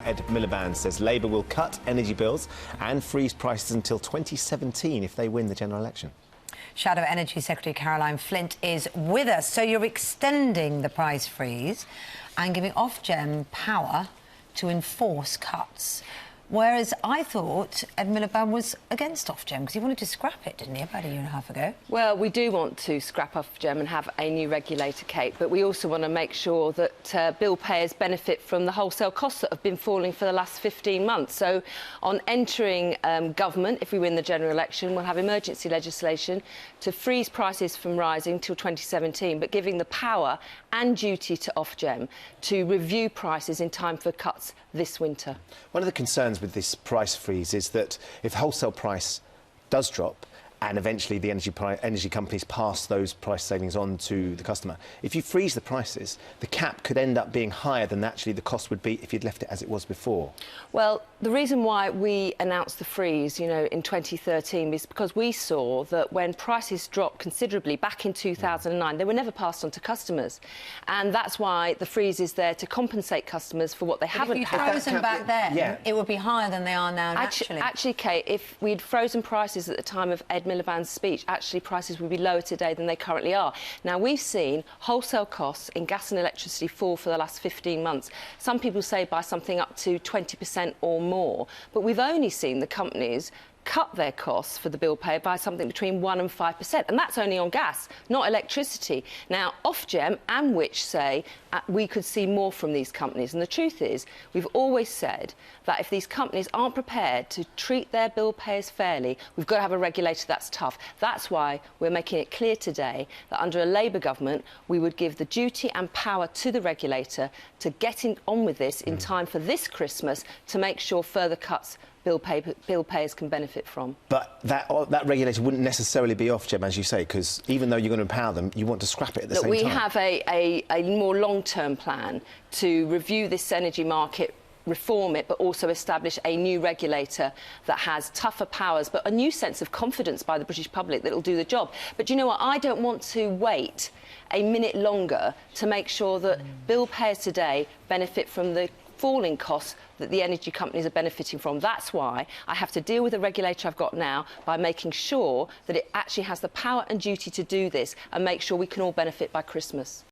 Ed Miliband says Labour will cut energy bills and freeze prices until 2017 if they win the general election. Shadow Energy Secretary Caroline Flint is with us. So you're extending the price freeze and giving Ofgem power to enforce cuts. Whereas I thought Ed Miliband was against Ofgem because he wanted to scrap it, didn't he, about a year and a half ago? Well, we do want to scrap Ofgem and have a new regulator, Kate, but we also want to make sure that bill payers benefit from the wholesale costs that have been falling for the last 15 months. So on entering government, if we win the general election, we'll have emergency legislation to freeze prices from rising till 2017, but giving the power and duty to Ofgem to review prices in time for cuts this winter. One of the concerns with this price freeze is that if wholesale price does drop and eventually the energy companies pass those price savings on to the customer, if you freeze the prices, the cap could end up being higher than actually the cost would be if you'd left it as it was before. Well, the reason why we announced the freeze, in 2013 is because we saw that when prices dropped considerably back in 2009, they were never passed on to customers. And that's why the freeze is there to compensate customers for what they haven't had. If you'd frozen back then, it would be higher than they are now naturally. Actually, Kate, if we'd frozen prices at the time of Ed Miliband's speech, actually prices would be lower today than they currently are. Now, we've seen wholesale costs in gas and electricity fall for the last 15 months. Some people say by something up to 20% or more, but we've only seen the companies cut their costs for the bill payer by something between 1% and 5%, and that's only on gas, not electricity. Now, Ofgem and Which say we could see more from these companies, and the truth is, we've always said that if these companies aren't prepared to treat their bill payers fairly, we've got to have a regulator that's tough. That's why we're making it clear today that under a Labour government, we would give the duty and power to the regulator to get on with this in time for this Christmas to make sure further cuts bill payers can benefit from. But that regulator wouldn't necessarily be Ofgem, as you say, because even though you're going to empower them, you want to scrap it at the same time. We have a more long-term plan to review this energy market, reform it, but also establish a new regulator that has tougher powers, but a new sense of confidence by the British public that will do the job. But you know what? I don't want to wait a minute longer to make sure that bill payers today benefit from the falling costs that the energy companies are benefiting from. That's why I have to deal with the regulator I've got now by making sure that it actually has the power and duty to do this and make sure we can all benefit by Christmas.